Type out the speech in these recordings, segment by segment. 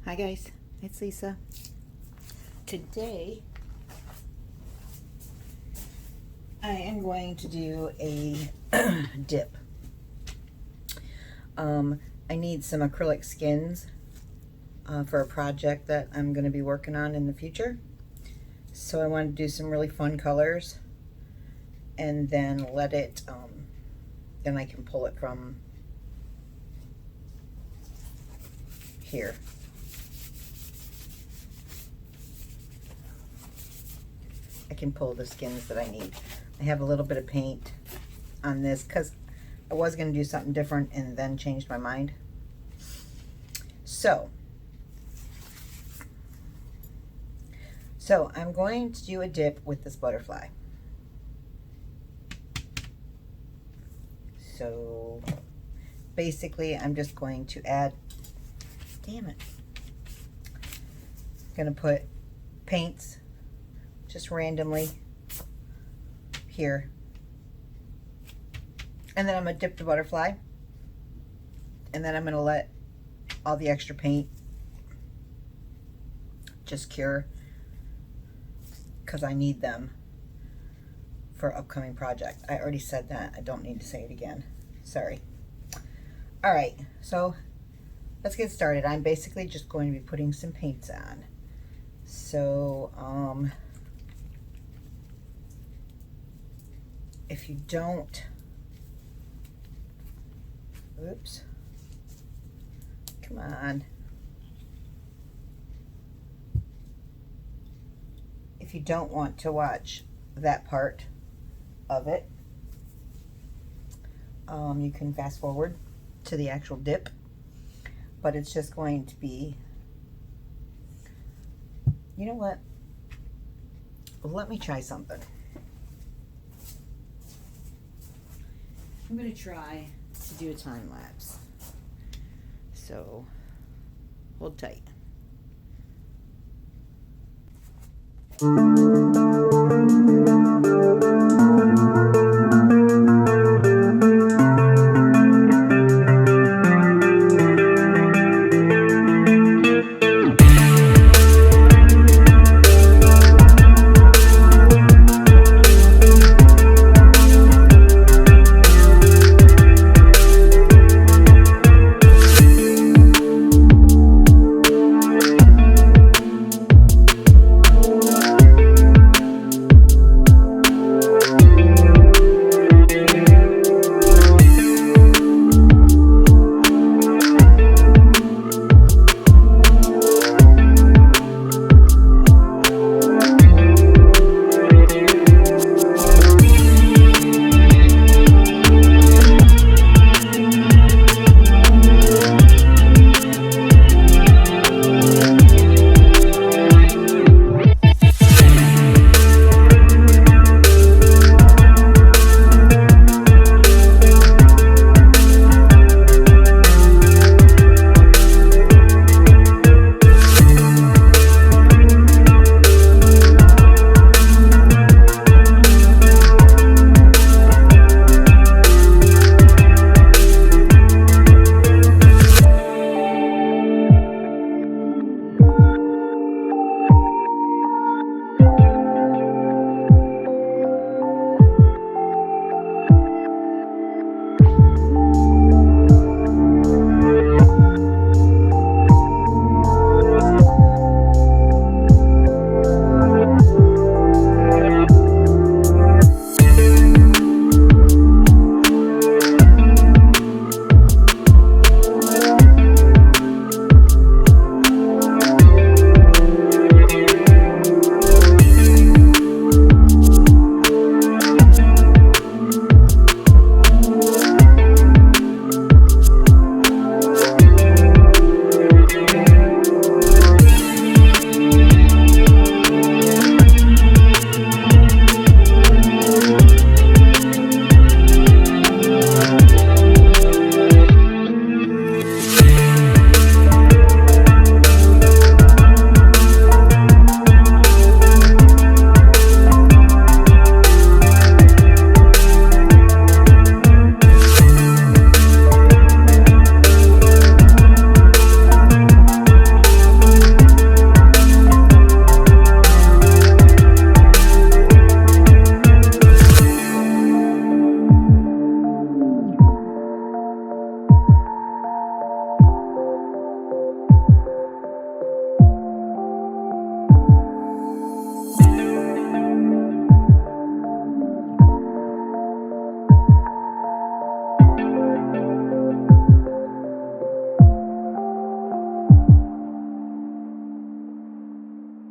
Hi guys, it's Lisa. Today I am going to do a dip. I need some acrylic skins for a project that I'm going to be working on in the future. So I want to do some really fun colors and then let it, then I can pull it from here. I can pull the skins that I need. I have a little bit of paint on this because I was going to do something different and then changed my mind. So I'm going to do a dip with this butterfly. So basically I'm just going to add, damn it, I'm going to put paints just randomly here. And then I'm going to dip the butterfly. And then I'm going to let all the extra paint just cure, because I need them for upcoming project. I already said that. I don't need to say it again. Sorry. All right, so let's get started. I'm basically just going to be putting some paints on. So, if you don't, oops, come on. If you don't want to watch that part of it, you can fast forward to the actual dip, but it's just going to be, you know what, let me try something. I'm going to try to do a time lapse. So, hold tight.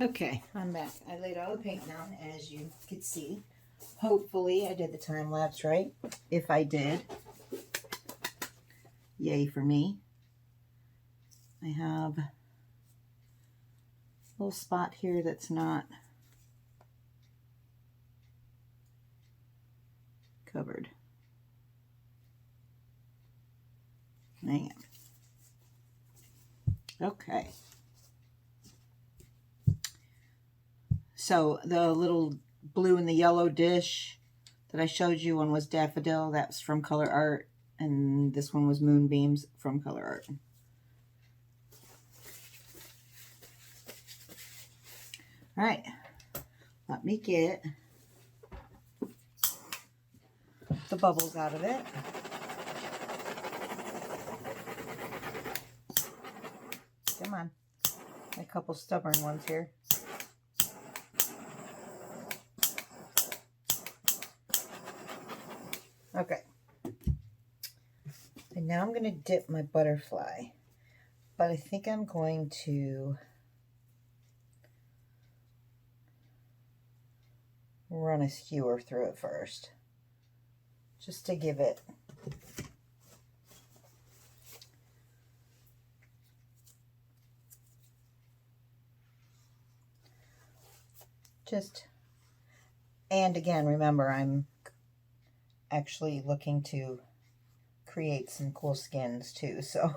Okay, I'm back. I laid all the paint down, as you could see. Hopefully I did the time lapse right. If I did, yay for me. I have a little spot here that's not covered. Hang on. Okay. So the little blue and the yellow dish that I showed you, one was daffodil, that's from Colourarte, and this one was moonbeams from Colourarte. All right, let me get the bubbles out of it. Come on, a couple stubborn ones here. Okay, and now I'm going to dip my butterfly, but I think I'm going to run a skewer through it first, just to give it and again, remember, I'm actually looking to create some cool skins too, so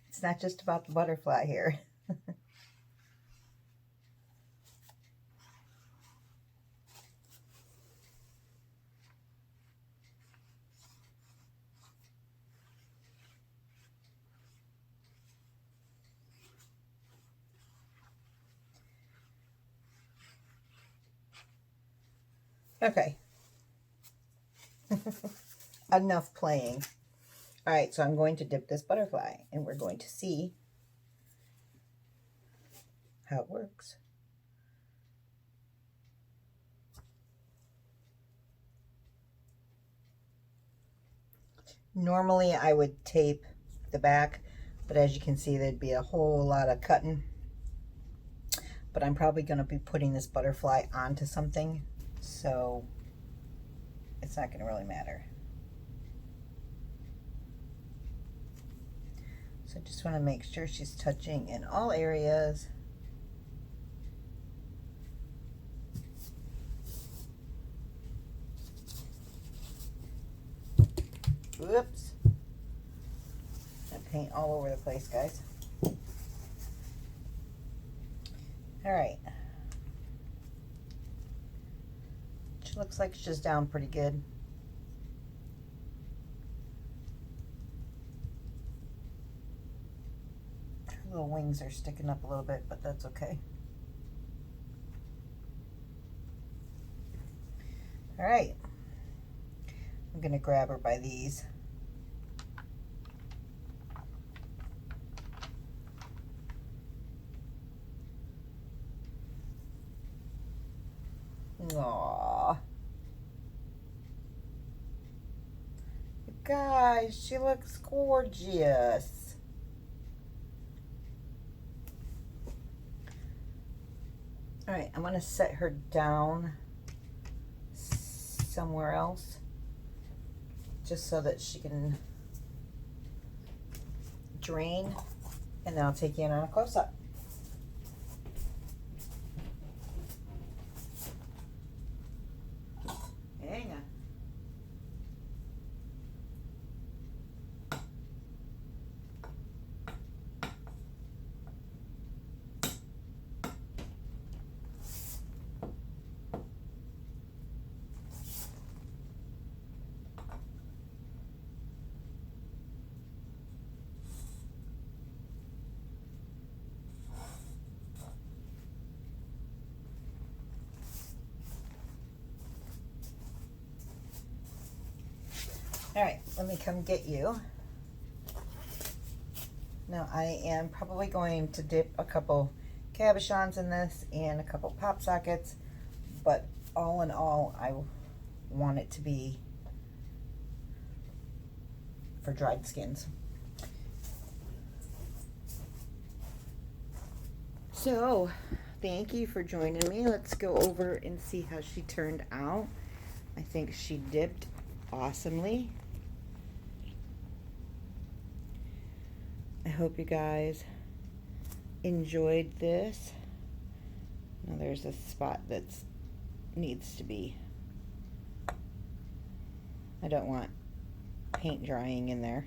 it's not just about the butterfly here. Okay. Enough playing. All right, so I'm going to dip this butterfly, and we're going to see how it works. Normally I would tape the back, but as you can see, there'd be a whole lot of cutting. But I'm probably going to be putting this butterfly onto something, so it's not going to really matter. So I just want to make sure she's touching in all areas. Whoops. That paint all over the place, guys. All right. She looks like she's down pretty good. Her little wings are sticking up a little bit, but that's okay. All right. I'm going to grab her by these. Aww. You guys, she looks gorgeous. All right, I'm going to set her down somewhere else, just so that she can drain, and then I'll take you in on a close-up. Hang on. All right, let me come get you. Now I am probably going to dip a couple cabochons in this and a couple pop sockets, but all in all, I want it to be for dried skins. So thank you for joining me. Let's go over and see how she turned out. I think she dipped awesomely. I hope you guys enjoyed this. Now there's a spot that needs to be, I don't want paint drying in there.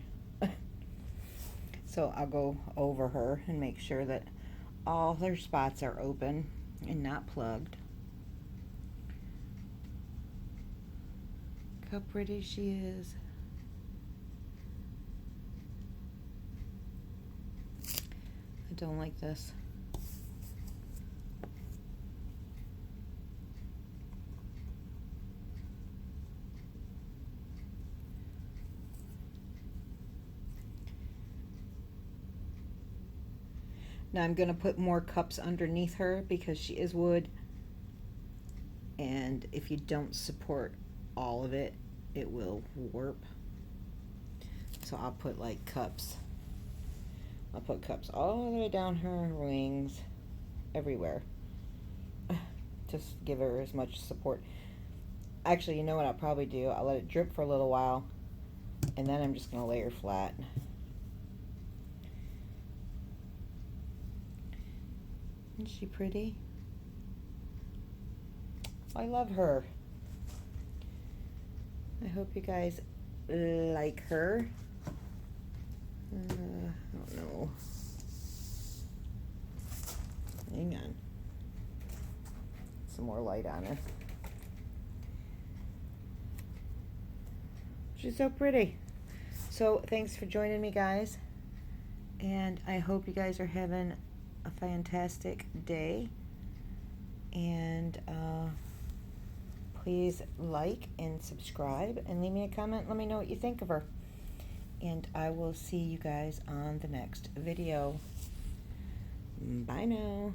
So I'll go over her and make sure that all their spots are open and not plugged. Look how pretty she is. I don't like this. Now I'm going to put more cups underneath her because she is wood, and if you don't support all of it, it will warp. So I'll put like cups. I'll put cups all the way down her wings, everywhere. Just give her as much support. Actually, you know what I'll probably do? I'll let it drip for a little while, and then I'm just going to lay her flat. Isn't she pretty? I love her. I hope you guys like her. I don't know. Hang on. Some more light on her. She's so pretty. So thanks for joining me, guys. And I hope you guys are having a fantastic day. And please like and subscribe and leave me a comment. Let me know what you think of her. And I will see you guys on the next video. Bye now.